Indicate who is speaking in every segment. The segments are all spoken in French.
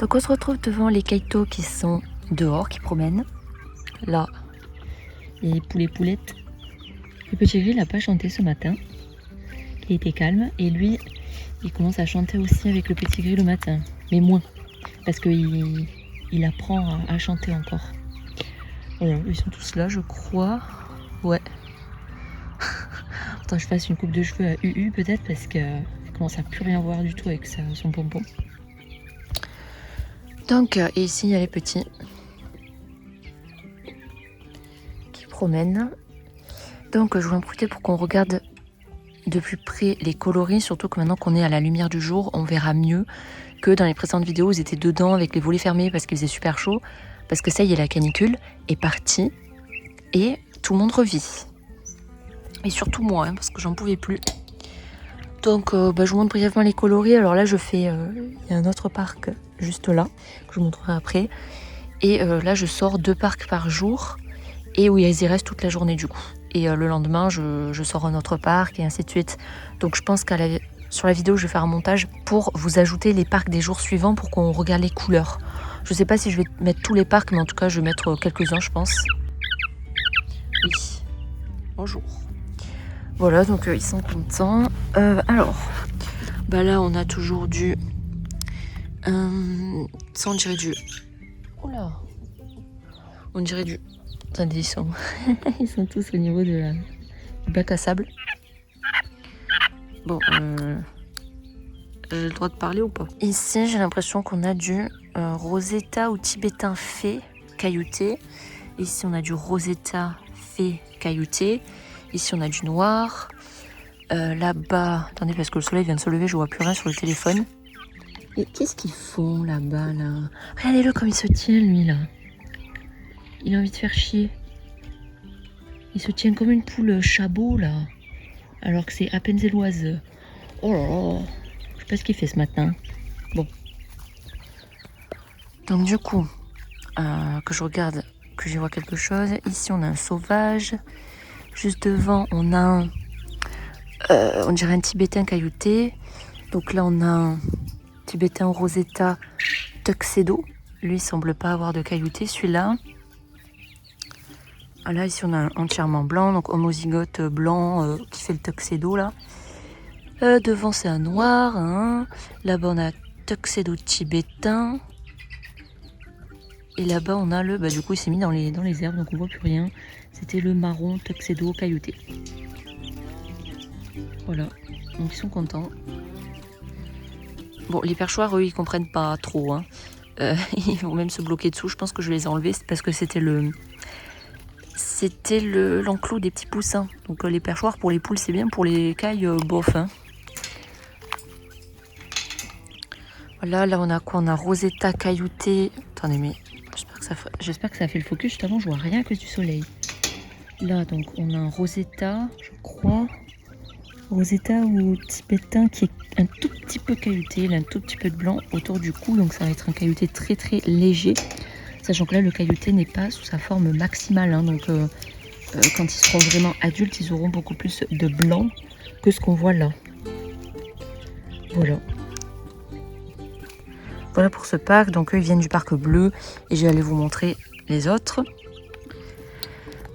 Speaker 1: Donc on se retrouve devant les kaito qui sont dehors, qui promènent. Là, les poulettes. Le petit gris n'a pas chanté ce matin. Il était calme. Et lui, il commence à chanter aussi avec le petit gris le matin. Mais moins. Parce qu'il apprend à chanter encore. Voilà, ils sont tous là, je crois. Ouais. Attends, je fasse une coupe de cheveux à UU peut-être parce que je commence à plus rien voir du tout avec son pompon. Donc, et ici, il y a les petits qui promènent. Donc, je voulais en profiter pour qu'on regarde de plus près les coloris, surtout que maintenant qu'on est à la lumière du jour, on verra mieux que dans les précédentes vidéos, ils étaient dedans avec les volets fermés parce qu'il faisait super chaud. Parce que ça y est, la canicule est partie et tout le monde revit. Et surtout moi, parce que j'en pouvais plus. Donc, je vous montre brièvement les coloris. Alors là, je fais... il y a un autre parc juste là, que je vous montrerai après. Et là, je sors 2 parcs par jour. Et où ils y restent toute la journée du coup. Et le lendemain, je sors un autre parc et ainsi de suite. Donc je pense sur la vidéo, je vais faire un montage pour vous ajouter les parcs des jours suivants pour qu'on regarde les couleurs. Je sais pas si je vais mettre tous les parcs, mais en tout cas, je vais mettre quelques-uns, je pense. Oui. Bonjour. Voilà, donc ils sont contents. Alors, bah là, on a toujours du... ça, on dirait du... Oula. On dirait du... Attendez, ils sont tous au niveau du bac à sable. Bon, j'ai le droit de parler ou pas? Ici, j'ai l'impression qu'on a du Rosetta ou tibétain fée caillouté. Ici, on a du Rosetta fée caillouté. Ici, on a du noir. Là-bas, attendez, parce que le soleil vient de se lever, je vois plus rien sur le téléphone. Et qu'est-ce qu'ils font là-bas, là? Regardez-le comme il se tient, lui, là. Il a envie de faire chier. Il se tient comme une poule chabot, là. Alors que c'est Appenzelloise. Oh là là. Je sais pas ce qu'il fait ce matin. Bon. Donc du coup, que je regarde, que j'y vois quelque chose. Ici, on a un sauvage. Juste devant, on a un... on dirait un tibétain caillouté. Donc là, on a un tibétain Rosetta tuxedo. Lui, il semble pas avoir de caillouté, celui-là. Là, ici, on a un entièrement blanc, donc homozygote blanc qui fait le tuxedo, là. Devant, c'est un noir. Hein. Là-bas, on a tuxedo tibétain. Et là-bas, on a le... Bah, du coup, il s'est mis dans les herbes, donc on voit plus rien. C'était le marron tuxedo caillouté. Voilà. Donc, ils sont contents. Bon, les perchoirs, eux, ils comprennent pas trop. Hein. Ils vont même se bloquer dessous. Je pense que je vais les enlever parce que c'était l'enclos des petits poussins. Donc les perchoirs pour les poules c'est bien, pour les cailles bof. Hein. Voilà, là on a quoi? On a Rosetta caillouté. Attendez, mais j'espère que ça fait le focus. Justement, je vois rien que du soleil. Là donc on a un Rosetta, je crois. Rosetta ou tibétain qui est un tout petit peu caillouté. Il a un tout petit peu de blanc autour du cou. Donc ça va être un caillouté très très léger. Sachant que là, le caillouté n'est pas sous sa forme maximale. Hein, donc, quand ils seront vraiment adultes, ils auront beaucoup plus de blanc que ce qu'on voit là. Voilà. Voilà pour ce parc. Donc, eux, ils viennent du parc bleu. Et je vais aller vous montrer les autres.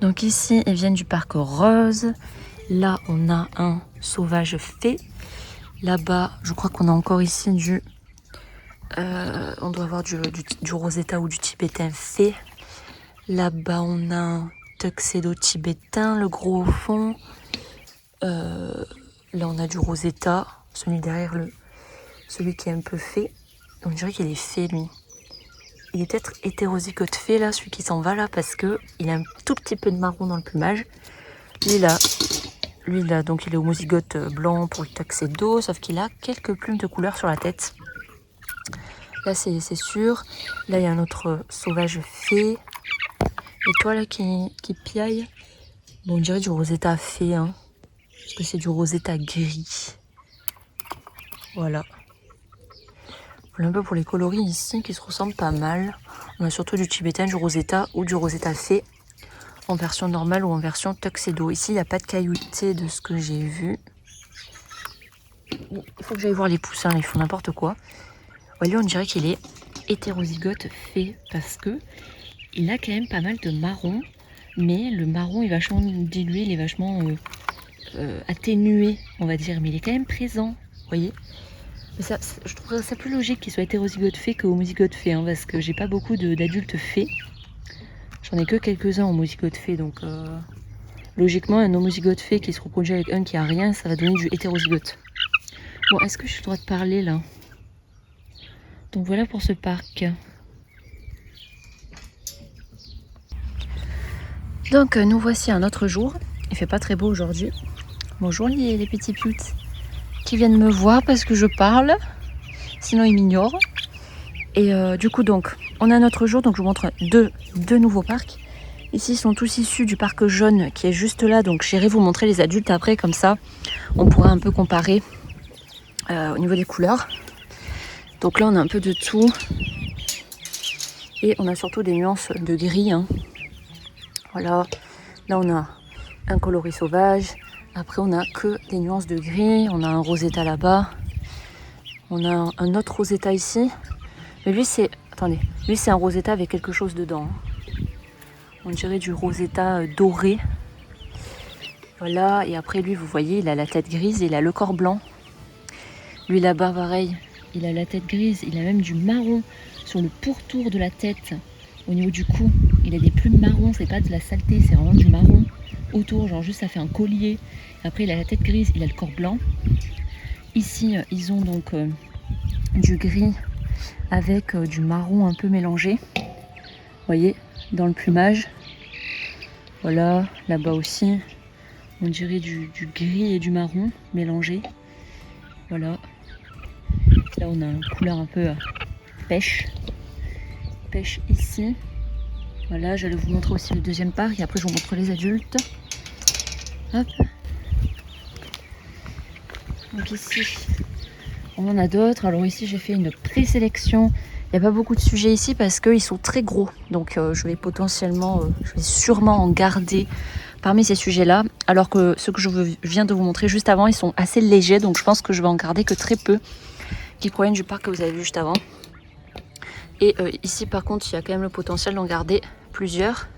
Speaker 1: Donc, ici, ils viennent du parc rose. Là, on a un sauvage fée. Là-bas, je crois qu'on a encore ici du... on doit avoir du Rosetta ou du tibétain fée. Là-bas, on a un tuxedo tibétain, le gros au fond. Là, on a du Rosetta, celui derrière, celui qui est un peu fée. On dirait qu'il est fée, lui. Il est peut-être hétérozygote fée, là, celui qui s'en va, là, parce qu'il a un tout petit peu de marron dans le plumage. Lui, là, donc il est homozygote blanc pour le tuxedo, sauf qu'il a quelques plumes de couleur sur la tête. Là, c'est sûr. Là, il y a un autre sauvage fée. Et toi, là, qui piaille. Bon, on dirait du Rosetta fée, hein. Parce que c'est du Rosetta gris. Voilà. Voilà un peu pour les coloris ici, qui se ressemblent pas mal. On a surtout du tibétain, du Rosetta ou du Rosetta fée. En version normale ou en version tuxedo. Ici, il n'y a pas de caillouté de ce que j'ai vu. Il faut que j'aille voir les poussins, là, ils font n'importe quoi. Ouais, lui, on dirait qu'il est hétérozygote fait parce que il a quand même pas mal de marron, mais le marron est vachement dilué, il est vachement atténué, on va dire, mais il est quand même présent, vous voyez. Mais ça, je trouverais ça plus logique qu'il soit hétérozygote fait que homozygote fait, hein, parce que j'ai pas beaucoup d'adultes faits. J'en ai que quelques-uns homozygote fait, donc logiquement, un homozygote fait qui se reproduit avec un qui a rien, ça va donner du hétérozygote. Bon, est-ce que j'ai le droit de parler là? Donc voilà pour ce parc. Donc nous voici un autre jour. Il fait pas très beau aujourd'hui. Bonjour les petits putes qui viennent me voir parce que je parle. Sinon ils m'ignorent. Et du coup donc on a notre jour. Donc je vous montre deux nouveaux parcs. Ici ils sont tous issus du parc jaune qui est juste là. Donc j'irai vous montrer les adultes après. Comme ça on pourra un peu comparer au niveau des couleurs. Donc là on a un peu de tout. Et on a surtout des nuances de gris. Hein. Voilà. Là on a un coloris sauvage. Après on a que des nuances de gris. On a un rosetta là-bas. On a un autre rosetta ici. Mais lui c'est... Attendez. Lui c'est un rosetta avec quelque chose dedans. On dirait du rosetta doré. Voilà. Et après lui vous voyez il a la tête grise et il a le corps blanc. Lui là-bas pareil. Il a la tête grise. Il a même du marron sur le pourtour de la tête. Au niveau du cou. Il a des plumes marron. C'est pas de la saleté. C'est vraiment du marron. Autour, genre juste ça fait un collier. Après il a la tête grise, il a le corps blanc. Ici ils ont donc du gris avec du marron un peu mélangé. Vous voyez, dans le plumage. Voilà, là-bas aussi, on dirait du gris et du marron mélangé. Voilà. Là on a une couleur un peu pêche. Pêche ici. Voilà, j'allais vous montrer aussi le deuxième parc et après je vous montre les adultes. Hop. Donc ici, on en a d'autres. Alors ici, j'ai fait une présélection. Il n'y a pas beaucoup de sujets ici parce qu'ils sont très gros. Donc je vais sûrement en garder parmi ces sujets-là. Alors que ceux que je viens de vous montrer juste avant, ils sont assez légers. Donc je pense que je vais en garder que très peu qui proviennent du parc que vous avez vu juste avant. Et ici, par contre, il y a quand même le potentiel d'en garder plusieurs.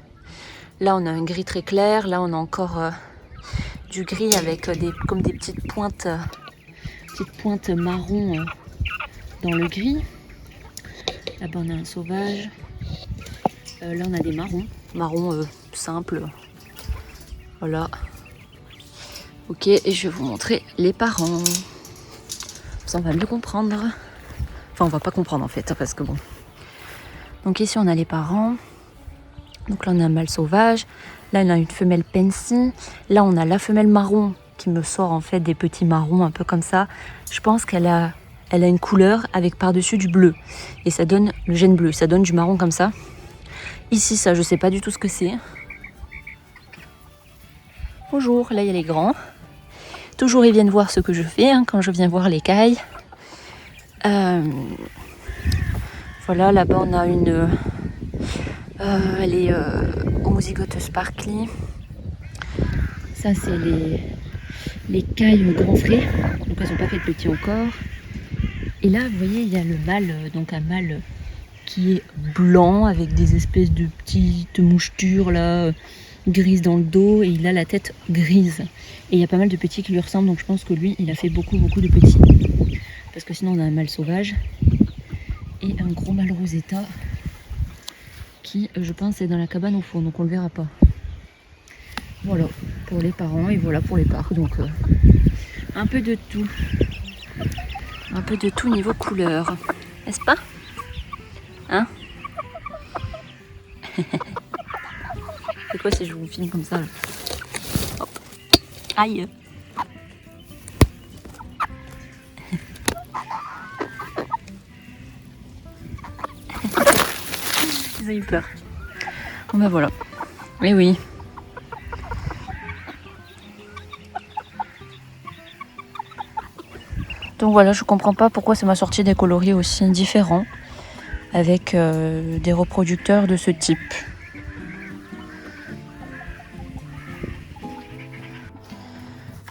Speaker 1: Là, on a un gris très clair. Là, on a encore du gris avec comme des petites pointes marron dans le gris. Là-bas on a un sauvage. Là on a des marrons simples. Voilà. Ok, et je vais vous montrer les parents. Ça on va mieux comprendre. Enfin on va pas comprendre en fait, parce que bon. Donc ici on a les parents. Donc là on a un mâle sauvage. Là on a une femelle pensée. Là on a la femelle marron qui me sort en fait des petits marrons un peu comme ça. Je pense qu'elle a une couleur avec par-dessus du bleu. Et ça donne le gène bleu, ça donne du marron comme ça. Ici ça je sais pas du tout ce que c'est. Bonjour, là il y a les grands. Toujours ils viennent voir ce que je fais hein, quand je viens voir les cailles. Voilà, là-bas on a une... elle est homozygote sparkly. Ça c'est les cailles grand frais. Donc elles sont pas faites petits encore. Et là vous voyez il y a le mâle, donc un mâle qui est blanc avec des espèces de petites mouchetures là, grises dans le dos, et il a la tête grise. Et il y a pas mal de petits qui lui ressemblent, donc je pense que lui il a fait beaucoup de petits. Parce que sinon on a un mâle sauvage et un gros mâle rosetta qui je pense est dans la cabane au fond, donc on le verra pas. Voilà pour les parents et voilà pour les parcs, donc un peu de tout. Un peu de tout niveau couleur, n'est-ce pas? Hein? C'est quoi si je vous filme comme ça là? Hop. Aïe. Ils ont eu peur. Bon ben voilà. Mais oui. Donc voilà, je comprends pas pourquoi ça m'a sorti des coloris aussi différents avec des reproducteurs de ce type.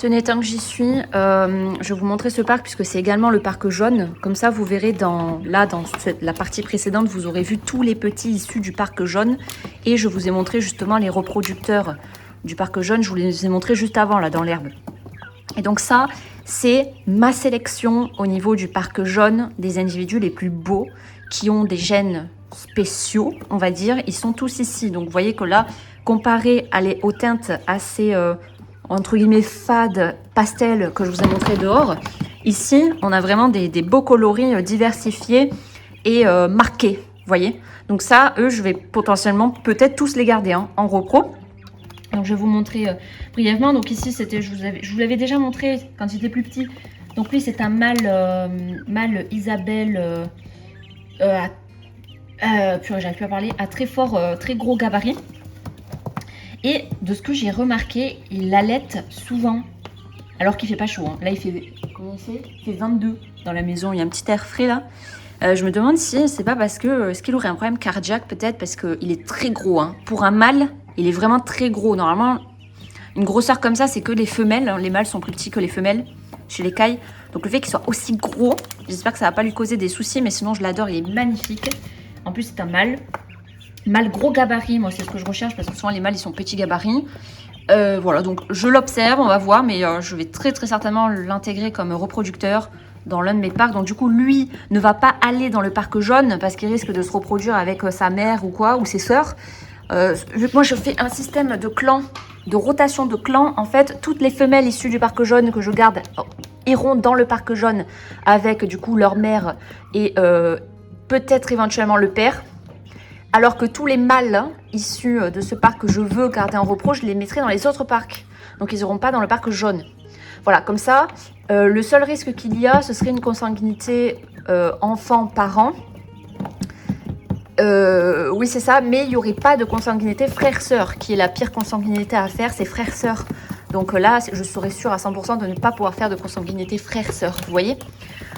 Speaker 1: Tenez, tant que j'y suis, je vais vous montrer ce parc puisque c'est également le parc jaune. Comme ça, vous verrez dans la partie précédente, vous aurez vu tous les petits issus du parc jaune. Et je vous ai montré justement les reproducteurs du parc jaune. Je vous les ai montrés juste avant, là, dans l'herbe. Et donc ça, c'est ma sélection au niveau du parc jaune des individus les plus beaux qui ont des gènes spéciaux, on va dire. Ils sont tous ici. Donc vous voyez que là, comparé aux teintes assez... entre guillemets fade, pastel que je vous ai montré dehors. Ici, on a vraiment des beaux coloris diversifiés et marqués, vous voyez. Donc ça, eux, je vais potentiellement peut-être tous les garder en repro. Donc je vais vous montrer brièvement. Donc ici, c'était, je vous l'avais déjà montré quand il était plus petit. Donc lui, c'est un mâle Isabelle, j'arrive plus à parler, à très fort, très gros gabarit. Et de ce que j'ai remarqué, il allaite souvent, alors qu'il fait pas chaud. Hein. Là, il fait 22 dans la maison. Il y a un petit air frais là. Je me demande si c'est pas parce que est-ce qu'il aurait un problème cardiaque peut-être parce qu'il est très gros. Hein. Pour un mâle, il est vraiment très gros. Normalement, une grosseur comme ça, c'est que les femelles. Hein. Les mâles sont plus petits que les femelles chez les cailles. Donc le fait qu'il soit aussi gros, j'espère que ça va pas lui causer des soucis. Mais sinon, je l'adore. Il est magnifique. En plus, c'est un mâle. Mâle gros gabarit, moi c'est ce que je recherche parce que souvent les mâles ils sont petits gabarits. Voilà, donc je l'observe, on va voir, mais je vais très certainement l'intégrer comme reproducteur dans l'un de mes parcs. Donc du coup, lui ne va pas aller dans le parc jaune parce qu'il risque de se reproduire avec sa mère ou quoi, ou ses sœurs. Vu que moi je fais un système de clans, de rotation de clans, en fait, toutes les femelles issues du parc jaune que je garde iront dans le parc jaune avec du coup leur mère et peut-être éventuellement le père. Alors que tous les mâles issus de ce parc que je veux garder en repro, je les mettrai dans les autres parcs. Donc ils n'iront pas dans le parc jaune. Voilà, comme ça, le seul risque qu'il y a, ce serait une consanguinité enfant-parent. Oui, c'est ça, mais il n'y aurait pas de consanguinité frère-sœur, qui est la pire consanguinité à faire, c'est frère-sœur. Donc là, je serais sûre à 100% de ne pas pouvoir faire de consanguinité frère-sœur, vous voyez ?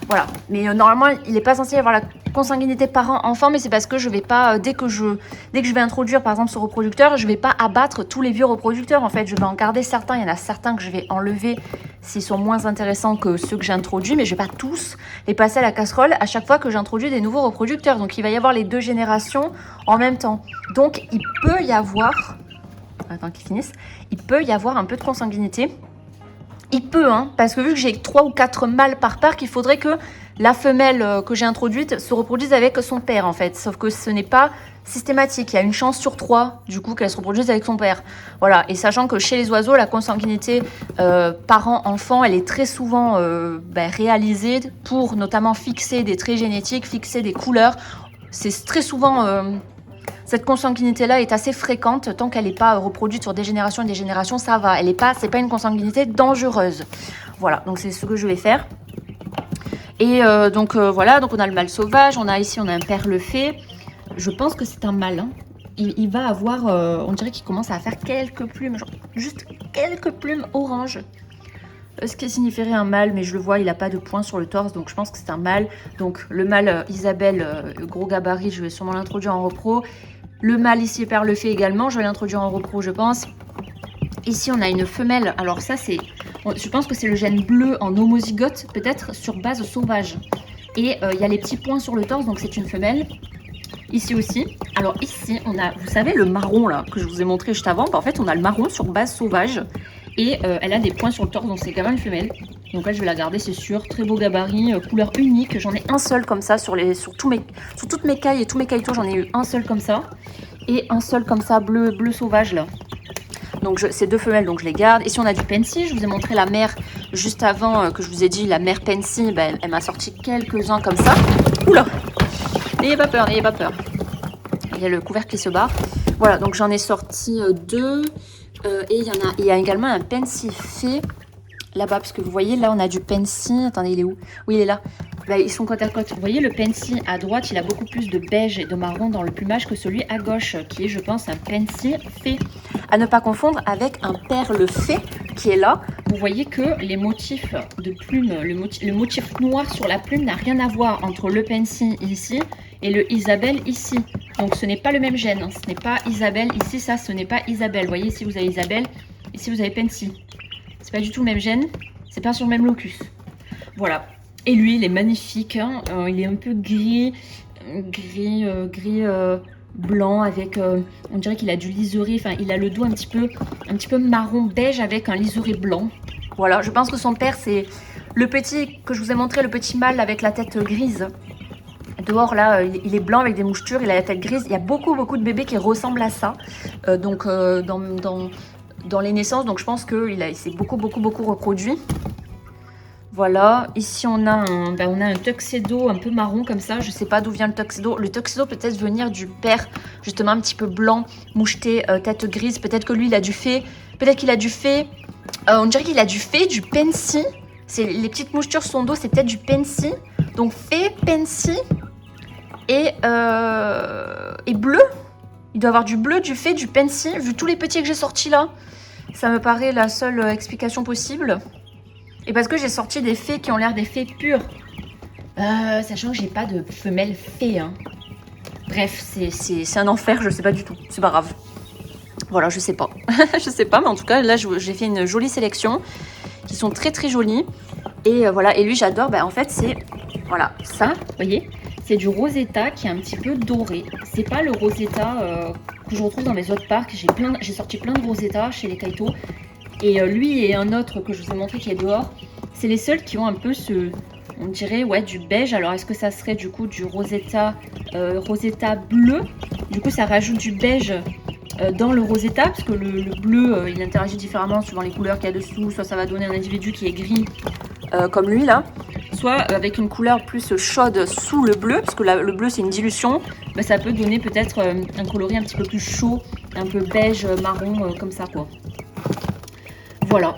Speaker 1: Voilà, mais normalement, il n'est pas censé y avoir la consanguinité parent-enfant, mais c'est parce que je vais pas, dès que je vais introduire par exemple ce reproducteur, je vais pas abattre tous les vieux reproducteurs. En fait, je vais en garder certains. Il y en a certains que je vais enlever s'ils sont moins intéressants que ceux que j'ai introduits, mais je vais pas tous les passer à la casserole à chaque fois que j'introduis des nouveaux reproducteurs. Donc il va y avoir les deux générations en même temps. Donc il peut y avoir, attends qu'ils finissent, il peut y avoir un peu de consanguinité. Il peut, hein, parce que vu que j'ai 3 ou 4 mâles par parc, il faudrait que la femelle que j'ai introduite se reproduise avec son père, en fait. Sauf que ce n'est pas systématique. Il y a une chance sur 3, du coup, qu'elle se reproduise avec son père. Voilà. Et sachant que chez les oiseaux, la consanguinité parent-enfant, elle est très souvent réalisée pour notamment fixer des traits génétiques, fixer des couleurs. C'est très souvent... Cette consanguinité-là est assez fréquente tant qu'elle n'est pas reproduite sur des générations et des générations, ça va. C'est pas une consanguinité dangereuse. Voilà, donc c'est ce que je vais faire. Et voilà, donc on a le mâle sauvage, on a un perle-fée. Je pense que c'est un mâle. Hein. Il va avoir, on dirait qu'il commence à faire quelques plumes, genre juste quelques plumes orange. Ce qui signifierait un mâle, mais je le vois, il n'a pas de points sur le torse, donc je pense que c'est un mâle. Donc le mâle Isabelle, gros gabarit, je vais sûrement l'introduire en repro. Le mâle ici, perle-fée également, je vais l'introduire en repro, je pense. Ici, on a une femelle. Alors ça, je pense que c'est le gène bleu en homozygote, peut-être sur base sauvage. Et il y a les petits points sur le torse, donc c'est une femelle. Ici aussi. Alors ici, on a, vous savez, le marron là que je vous ai montré juste avant. En fait, on a le marron sur base sauvage. Et elle a des points sur le torse, donc c'est quand même une femelle. Donc là, je vais la garder, c'est sûr. Très beau gabarit, couleur unique. J'en ai un seul comme ça sur toutes mes cailles et tous mes cailletours. J'en ai eu un seul comme ça. Et un seul comme ça, bleu sauvage là. Donc c'est deux femelles, donc je les garde. Ici, on a du Pensy. Je vous ai montré la mère juste avant que je vous ai dit. La mère Pensy, elle m'a sorti quelques-uns comme ça. Oula! N'ayez pas peur, n'ayez pas peur. Il y a le couvercle qui se barre. Voilà, donc j'en ai sorti 2. Et il y a également un Pensy fée là-bas, parce que vous voyez, là, on a du Pensy. Attendez, il est où? Oui, il est là. Ils sont côte à côte. Vous voyez, le Pensy à droite, il a beaucoup plus de beige et de marron dans le plumage que celui à gauche, qui est, je pense, un Pensy fée. À ne pas confondre avec un perle fée qui est là. Vous voyez que les motifs de plumes, le motif noir sur la plume n'a rien à voir entre le Pensy ici et le Isabelle ici. Donc ce n'est pas le même gène, hein. Ce n'est pas Isabelle ici, ça ce n'est pas Isabelle. Vous voyez, ici vous avez Isabelle, ici vous avez Pensy. C'est pas du tout le même gène. C'est pas sur le même locus. Voilà. Et lui, il est magnifique. Hein. Il est un peu gris blanc avec... on dirait qu'il a du liseré. Enfin, il a le dos un petit peu marron beige avec un liseré blanc. Voilà, je pense que son père, c'est le petit que je vous ai montré, le petit mâle avec la tête grise. Dehors, là, il est blanc avec des mouchetures, il a la tête grise. Il y a beaucoup de bébés qui ressemblent à ça. Dans les naissances, donc je pense qu'il s'est beaucoup reproduit. Voilà, ici on a un tuxedo un peu marron comme ça, je sais pas d'où vient le tuxedo. Le tuxedo peut-être venir du père, justement un petit peu blanc, moucheté, tête grise. Peut-être que lui il a du fait, on dirait qu'il a du fait, du pensy. Les petites mouchetures sur son dos, c'est peut-être du pensy. Donc fait, pensy et bleu. Il doit avoir du bleu, du fait, du pensy. Vu tous les petits que j'ai sortis là, ça me paraît la seule explication possible. Et parce que j'ai sorti des fées qui ont l'air des fées pures. Sachant que j'ai pas de femelle fée. Hein. Bref, c'est un enfer, je sais pas du tout. C'est pas grave. Voilà, je sais pas. Je sais pas, mais en tout cas, là, j'ai fait une jolie sélection. Qui sont très jolies. Et voilà, et lui, j'adore. En fait, c'est... Voilà, ça, vous voyez, c'est du Rosetta qui est un petit peu doré. C'est pas le Rosetta que je retrouve dans les autres parcs. J'ai sorti plein de Rosetta chez les Kaito. Et lui et un autre que je vous ai montré qui est dehors, c'est les seuls qui ont un peu on dirait, ouais, du beige. Alors, est-ce que ça serait du coup du Rosetta bleu? Du coup, ça rajoute du beige dans le Rosetta, parce que le bleu, il interagit différemment suivant les couleurs qu'il y a dessous. Soit ça va donner un individu qui est gris, comme lui là, soit avec une couleur plus chaude sous le bleu, parce que le bleu c'est une dilution. Ça peut donner peut-être un coloris un petit peu plus chaud, un peu beige, marron, comme ça quoi. Voilà.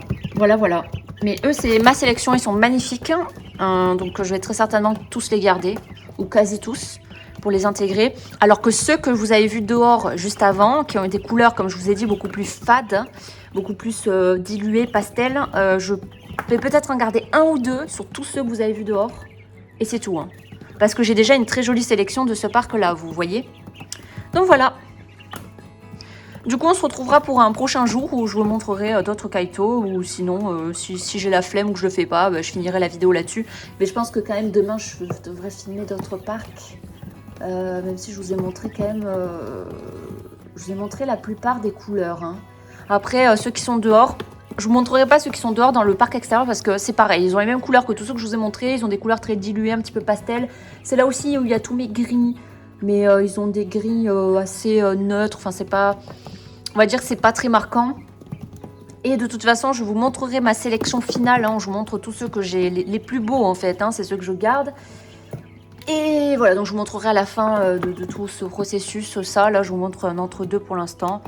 Speaker 1: Mais eux, c'est ma sélection, ils sont magnifiques. Donc je vais très certainement tous les garder, ou quasi tous, pour les intégrer. Alors que ceux que vous avez vus dehors juste avant, qui ont des couleurs, comme je vous ai dit, beaucoup plus fades, beaucoup plus diluées, pastel, je vais peut-être en garder un ou deux sur tous ceux que vous avez vus dehors. Et c'est tout. Hein. Parce que j'ai déjà une très jolie sélection de ce parc-là, vous voyez. Donc voilà. Du coup, on se retrouvera pour un prochain jour où je vous montrerai d'autres Kaito, ou sinon, si j'ai la flemme ou que je le fais pas, je finirai la vidéo là-dessus. Mais je pense que quand même demain, je devrais filmer d'autres parcs, même si je vous ai montré quand même, je vous ai montré la plupart des couleurs. Hein. Après, ceux qui sont dehors, je vous montrerai pas ceux qui sont dehors dans le parc extérieur parce que c'est pareil, ils ont les mêmes couleurs que tous ceux que je vous ai montrés, ils ont des couleurs très diluées, un petit peu pastel. C'est là aussi où il y a tous mes gris, mais ils ont des gris assez neutres, enfin c'est pas... On va dire que c'est pas très marquant. Et de toute façon, je vous montrerai ma sélection finale. Hein. Je vous montre tous ceux que j'ai, les plus beaux en fait. Hein. C'est ceux que je garde. Et voilà, donc je vous montrerai à la fin de tout ce processus. Ça, là, je vous montre un entre-deux pour l'instant.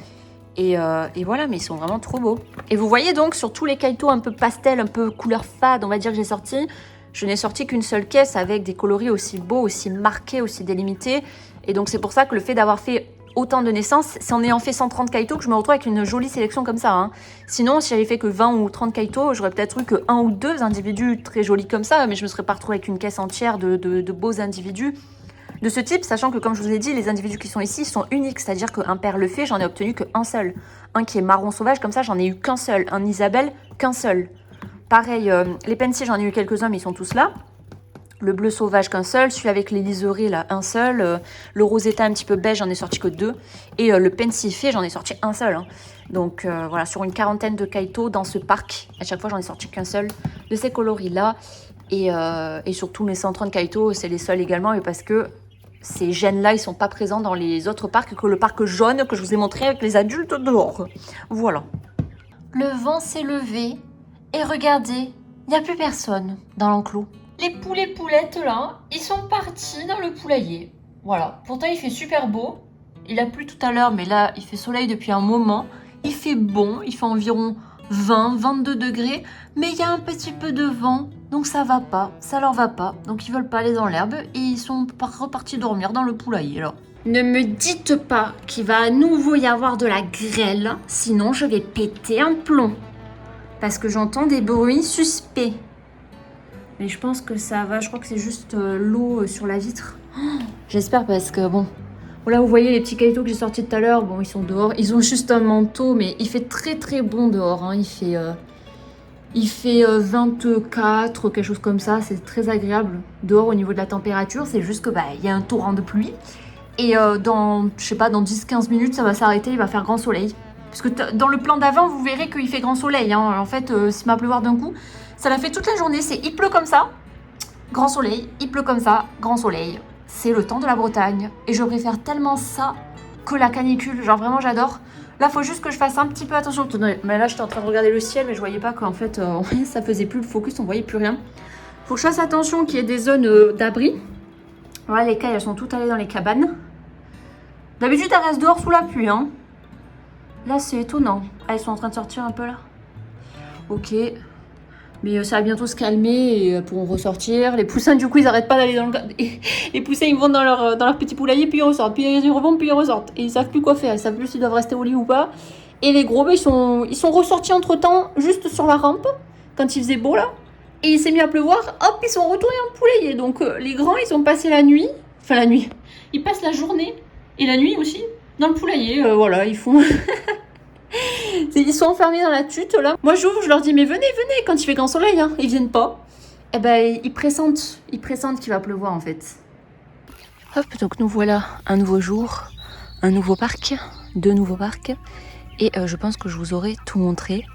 Speaker 1: Et voilà, mais ils sont vraiment trop beaux. Et vous voyez donc, sur tous les Kaito un peu pastel, un peu couleur fade, on va dire que j'ai sorti, je n'ai sorti qu'une seule caisse avec des coloris aussi beaux, aussi marqués, aussi délimités. Et donc c'est pour ça que le fait d'avoir fait autant de naissances, c'est en ayant fait 130 Kaito que je me retrouve avec une jolie sélection comme ça. Hein. Sinon, si j'avais fait que 20 ou 30 Kaito, j'aurais peut-être eu que 1 ou 2 individus très jolis comme ça, mais je me serais pas retrouvée avec une caisse entière de beaux individus de ce type, sachant que, comme je vous ai dit, les individus qui sont ici sont uniques, c'est-à-dire qu'un père le fait, j'en ai obtenu qu'un seul. Un qui est marron sauvage, comme ça, j'en ai eu qu'un seul. Un Isabelle, qu'un seul. Pareil, les Pensy, j'en ai eu quelques-uns, mais ils sont tous là. Le bleu sauvage qu'un seul, celui avec les liserés là un seul, le Rosetta un petit peu beige j'en ai sorti que 2 et le pensifé j'en ai sorti un seul. Hein. Donc voilà, sur une quarantaine de Kaito dans ce parc, à chaque fois j'en ai sorti qu'un seul de ces coloris là et sur tous mes 130 Kaito c'est les seuls également et parce que ces gènes là ils sont pas présents dans les autres parcs que le parc jaune que je vous ai montré avec les adultes dehors. Voilà. Le vent s'est levé et regardez, il n'y a plus personne dans l'enclos. Les poulets poulettes là, ils sont partis dans le poulailler. Voilà, pourtant il fait super beau. Il a plu tout à l'heure, mais là il fait soleil depuis un moment. Il fait bon, il fait environ 20-22 degrés, mais il y a un petit peu de vent, donc ça va pas, ça leur va pas. Donc ils veulent pas aller dans l'herbe et ils sont repartis dormir dans le poulailler là. Ne me dites pas qu'il va à nouveau y avoir de la grêle, sinon je vais péter un plomb. Parce que j'entends des bruits suspects. Mais je pense que ça va, je crois que c'est juste l'eau sur la vitre. Oh, j'espère parce que bon... Voilà, vous voyez les petits Kaito que j'ai sortis tout à l'heure, bon ils sont dehors. Ils ont juste un manteau, mais il fait très très bon dehors. Hein. Il fait 24, quelque chose comme ça, c'est très agréable dehors au niveau de la température, c'est juste que il y a un torrent de pluie. Et dans, je sais pas, dans 10-15 minutes, ça va s'arrêter, il va faire grand soleil. Parce que dans le plan d'avant, vous verrez qu'il fait grand soleil. Hein. En fait, s'il va pleuvoir d'un coup, ça l'a fait toute la journée. C'est il pleut comme ça, grand soleil, il pleut comme ça, grand soleil. C'est le temps de la Bretagne. Et je préfère tellement ça que la canicule. Genre vraiment, j'adore. Là, faut juste que je fasse un petit peu attention. Mais là, j'étais en train de regarder le ciel, mais je voyais pas qu'en fait, ça faisait plus le focus, on voyait plus rien. Faut que je fasse attention qu'il y ait des zones d'abri. Voilà, les cailles, elles sont toutes allées dans les cabanes. D'habitude, elles restent dehors sous la pluie, hein. Là, c'est étonnant. Ah, elles sont en train de sortir un peu, là. Ok. Mais ça va bientôt se calmer et elles pourront ressortir. Les poussins, du coup, ils arrêtent pas d'aller dans le... Les poussins, ils vont dans leur petit poulailler, puis ils ressortent. Puis ils revont, puis ils ressortent. Et ils savent plus quoi faire. Ils savent plus s'ils doivent rester au lit ou pas. Et les gros, ils sont ressortis entre-temps, juste sur la rampe, quand il faisait beau, là. Et il s'est mis à pleuvoir. Hop, ils sont retournés en poulailler. Donc, les grands, ils ont passé la nuit. Enfin, la nuit. Ils passent la journée. Et la nuit aussi, dans le poulailler, voilà, ils font... Ils sont enfermés dans la tute, là. Moi, j'ouvre, je leur dis, mais venez, venez, quand il fait grand soleil, hein. Ils viennent pas. Eh ben, ils pressentent qu'il va pleuvoir, en fait. Hop, donc nous voilà un nouveau jour, un nouveau parc, 2 nouveaux parcs. Et je pense que je vous aurai tout montré.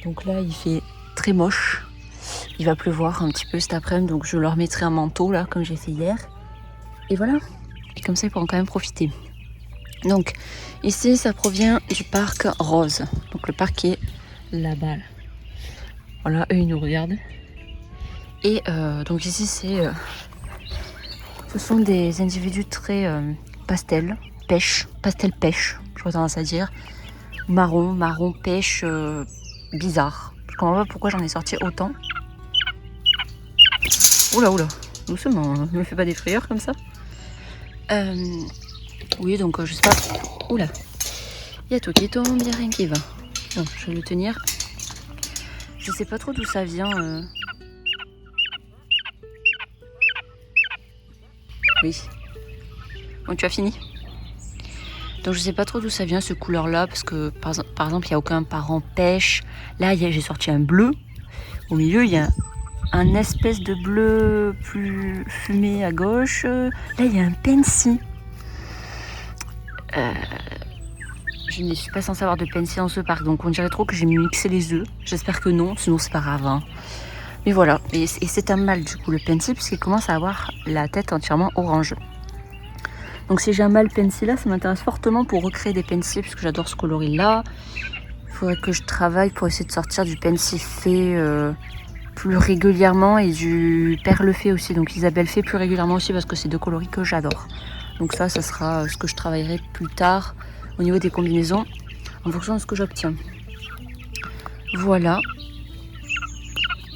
Speaker 1: Donc là, il fait très moche. Il va pleuvoir un petit peu cet après-midi, donc je leur mettrai un manteau, là, comme j'ai fait hier. Et voilà. Et comme ça, ils pourront quand même profiter. Donc, ici, ça provient du parc Rose. Donc, le parc qui est là-bas. Là. Voilà, eux, ils nous regardent. Et donc, ici, ce sont des individus très pastel pêche, j'aurais tendance à dire. Marron, pêche, bizarre. Je comprends pas pourquoi j'en ai sorti autant. Oula, doucement, ne me fais pas des frayeurs comme ça. Oui, donc je sais pas. Oula, il y a tout qui tombe, il n'y a rien qui va. Donc je vais le tenir. Je sais pas trop d'où ça vient. Oui. Bon, tu as fini. Donc je sais pas trop d'où ça vient ce couleur-là, parce que par exemple, il n'y a aucun parent pêche. Là, j'ai sorti un bleu. Au milieu, il y a un espèce de bleu plus fumé à gauche. Là, il y a un Pensy. Je ne suis pas censée avoir de Pensy dans ce parc, donc on dirait trop que j'ai mixé les œufs. J'espère que non, sinon c'est pas grave. Hein. Mais voilà, et c'est un mâle du coup le Pensy, puisqu'il commence à avoir la tête entièrement orange. Donc si j'ai un mâle Pensy là, ça m'intéresse fortement pour recréer des Pensy, puisque j'adore ce coloris là. Il faudrait que je travaille pour essayer de sortir du Pensy fée plus régulièrement et du perle fée aussi. Donc Isabelle fée plus régulièrement aussi, parce que c'est 2 coloris que j'adore. Donc ça sera ce que je travaillerai plus tard au niveau des combinaisons en fonction de ce que j'obtiens. Voilà.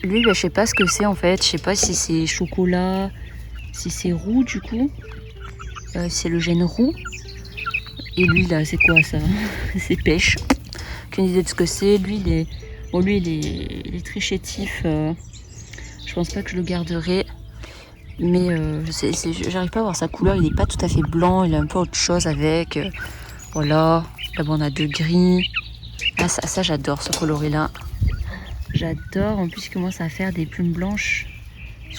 Speaker 1: Lui, je sais pas ce que c'est en fait. Je sais pas si c'est chocolat, si c'est roux du coup. C'est le gène roux. Et lui là, c'est quoi ça? C'est pêche. Aucune idée de ce que c'est. Lui, il est très chétif. Je pense pas que je le garderai. Mais j'arrive pas à voir sa couleur. Il n'est pas tout à fait blanc. Il a un peu autre chose avec. Voilà. Là, on a 2 gris. Ah, ça j'adore ce coloris là. J'adore. En plus, il commence à faire des plumes blanches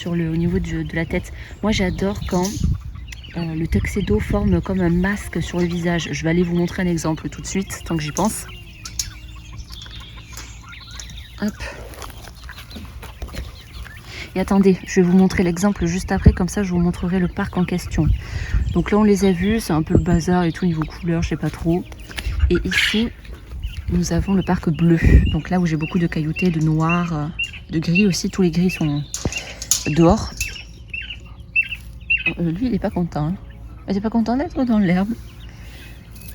Speaker 1: au niveau de la tête. Moi, j'adore quand le tuxedo forme comme un masque sur le visage. Je vais aller vous montrer un exemple tout de suite, tant que j'y pense. Hop. Et attendez, je vais vous montrer l'exemple juste après, comme ça je vous montrerai le parc en question. Donc là on les a vus, c'est un peu le bazar et tout niveau couleur, je sais pas trop. Et ici, nous avons le parc bleu. Donc là où j'ai beaucoup de cailloutés, de noir, de gris aussi, tous les gris sont dehors. Lui il est pas content. Hein. Il est pas content d'être dans l'herbe.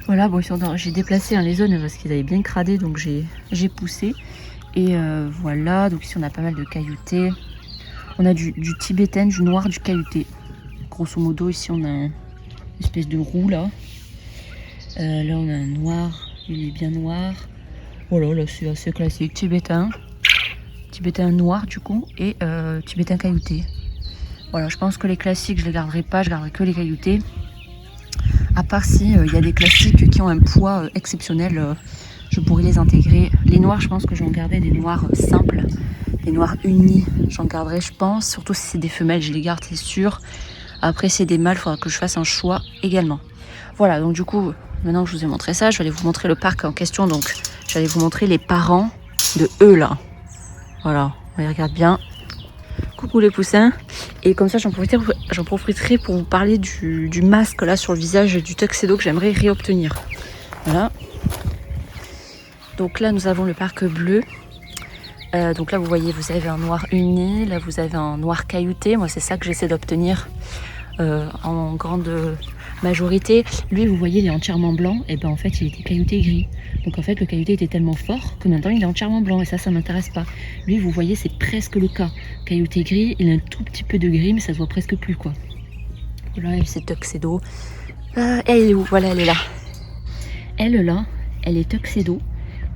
Speaker 1: Voilà, bon, j'ai déplacé les zones parce qu'ils avaient bien cradé, donc j'ai poussé. Et voilà, donc ici on a pas mal de cailloutés. On a du tibétain, du noir, du caillouté. Grosso modo, ici on a une espèce de roux là. Là on a un noir, il est bien noir. Voilà, là c'est assez classique. Tibétain noir du coup, et tibétain caillouté. Voilà, je pense que les classiques je les garderai pas, je garderai que les cailloutés. À part si il y a des classiques qui ont un poids exceptionnel. je pourrais les intégrer. Les noirs, je pense que j'en garderai des noirs simples, des noirs unis, j'en garderai je pense, surtout si c'est des femelles, je les garde c'est sûr. Après si c'est des mâles, il faudra que je fasse un choix également. Voilà, donc du coup, maintenant que je vous ai montré ça, je vais aller vous montrer le parc en question, donc je vais aller vous montrer les parents de eux là. Voilà, on les regarde bien. Coucou les poussins. Et comme ça j'en profiterai pour vous parler du masque là sur le visage du tuxedo que j'aimerais réobtenir. Voilà. Donc là nous avons le parc bleu. Donc là vous voyez, vous avez un noir uni, là vous avez un noir caillouté. Moi c'est ça que j'essaie d'obtenir en grande majorité. Lui vous voyez il est entièrement blanc, et ben en fait il était caillouté gris. Donc en fait le caillouté était tellement fort que maintenant il est entièrement blanc et ça m'intéresse pas. Lui vous voyez c'est presque le cas. Caillouté gris, il a un tout petit peu de gris mais ça se voit presque plus quoi. Voilà, elle c'est tuxedo. Elle est où? Voilà, elle est là. Elle là, elle est tuxedo.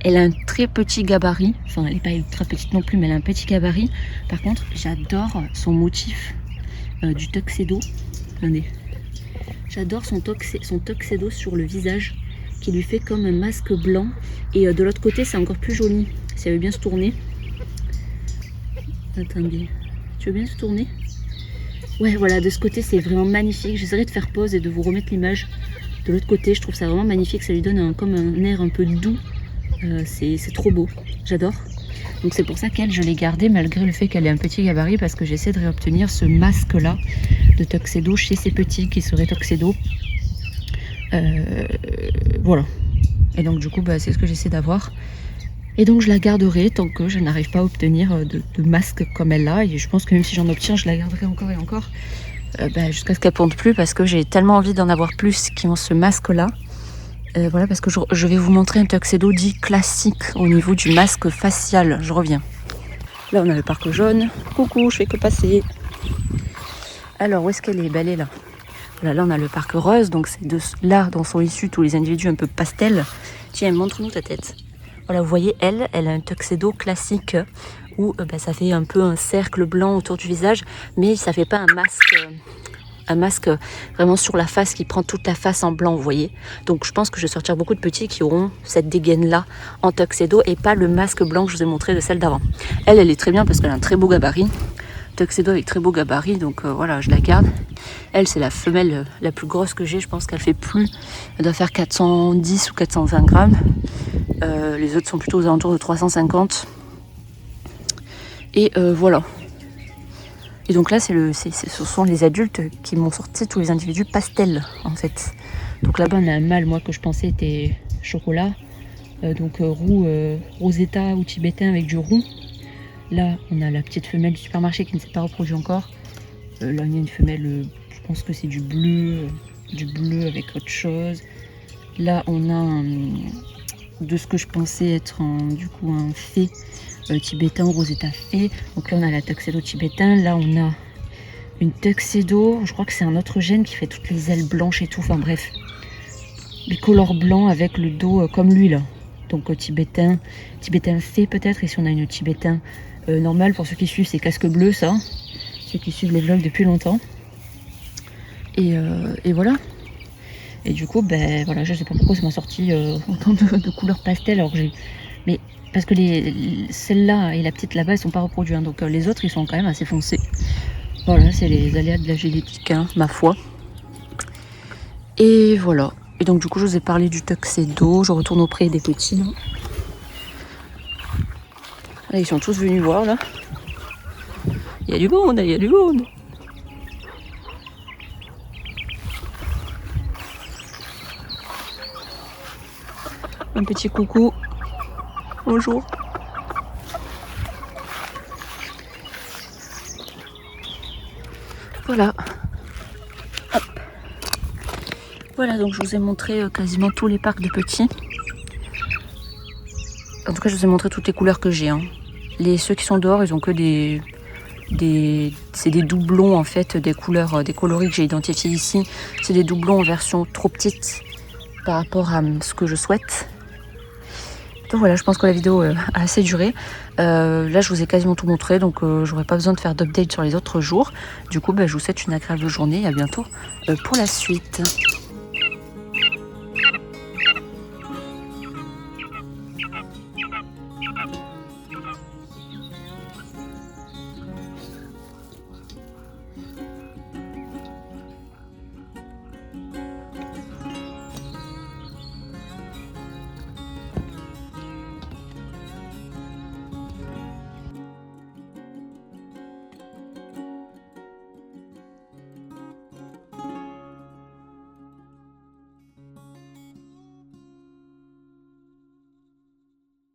Speaker 1: Elle a un très petit gabarit, enfin elle n'est pas ultra petite non plus mais elle a un petit gabarit. Par contre j'adore son motif du tuxedo. Attendez. J'adore son tuxedo sur le visage qui lui fait comme un masque blanc. Et de l'autre côté c'est encore plus joli. Si elle veut bien se tourner. Attendez, tu veux bien se tourner? Ouais voilà, de ce côté c'est vraiment magnifique. J'essaierai de faire pause et de vous remettre l'image. De l'autre côté je trouve ça vraiment magnifique. Ça lui donne comme un air un peu doux. C'est trop beau, j'adore. Donc c'est pour ça qu'elle je l'ai gardée malgré le fait qu'elle ait un petit gabarit, parce que j'essaie de réobtenir ce masque là de tuxedo chez ces petits qui seraient tuxedo. Voilà. Et donc du coup bah, c'est ce que j'essaie d'avoir. Et donc je la garderai tant que je n'arrive pas à obtenir de masque comme elle a. Et je pense que même si j'en obtiens, je la garderai encore et encore jusqu'à ce qu'elle ponde plus, parce que j'ai tellement envie d'en avoir plus qui ont ce masque là. Voilà, parce que je vais vous montrer un tuxedo dit classique au niveau du masque facial. Je reviens. Là, on a le parc jaune. Coucou, je fais que passer. Alors, où est-ce qu'elle est? Elle est là. Voilà, là, on a le parc rose. Donc, c'est de là dont sont issus tous les individus un peu pastel. Tiens, montre-nous ta tête. Voilà, vous voyez, elle a un tuxedo classique où ça fait un peu un cercle blanc autour du visage, mais ça fait pas un masque... un masque vraiment sur la face qui prend toute la face en blanc, vous voyez. Donc je pense que je vais sortir beaucoup de petits qui auront cette dégaine là en tuxedo et pas le masque blanc que je vous ai montré de celle d'avant. Elle est très bien parce qu'elle a un très beau gabarit. Tuxedo avec très beau gabarit, donc voilà, je la garde. Elle c'est la femelle la plus grosse que j'ai, je pense qu'elle fait plus, elle doit faire 410 ou 420 grammes. Les autres sont plutôt aux alentours de 350. Et voilà. Et donc là, ce sont les adultes qui m'ont sorti tous les individus pastels, en fait. Donc là-bas, on a un mâle, moi, que je pensais était chocolat. Roux, rosetta ou tibétain avec du roux. Là, on a la petite femelle du supermarché qui ne s'est pas reproduite encore. Là, il y a une femelle, je pense que c'est du bleu avec autre chose. Là, on a de ce que je pensais être un fée. Tibétain, rosetta fée. Donc là on a la tuxedo tibétain, là on a une tuxedo, je crois que c'est un autre gène qui fait toutes les ailes blanches et tout, enfin bref, bicolore blanc avec le dos comme lui là. Donc tibétain fée peut-être, et si on a une tibétain normale, pour ceux qui suivent c'est casque bleu ça, ceux qui suivent les vlogs depuis longtemps. Et voilà. Et du coup voilà, je sais pas pourquoi ça m'a sorti autant de couleurs pastel alors que j'ai... Mais parce que celle-là et la petite là-bas, elles sont pas reproduites. Hein, donc les autres, ils sont quand même assez foncés. Voilà, c'est les aléas de la génétique, hein, ma foi. Et voilà. Et donc du coup, je vous ai parlé du tuxedo. Je retourne auprès des petits. Là, là ils sont tous venus voir, là. Il y a du monde, il y a du monde. Un petit coucou. Bonjour. Voilà. Hop. Voilà, donc je vous ai montré quasiment tous les parcs de petits. En tout cas, je vous ai montré toutes les couleurs que j'ai. Hein. Ceux qui sont dehors, ils ont que c'est des doublons en fait, des couleurs, des coloris que j'ai identifiés ici. C'est des doublons en version trop petite par rapport à ce que je souhaite. Donc voilà, je pense que la vidéo a assez duré. Là, je vous ai quasiment tout montré, donc j'aurai pas besoin de faire d'update sur les autres jours. Du coup, je vous souhaite une agréable journée et à bientôt pour la suite.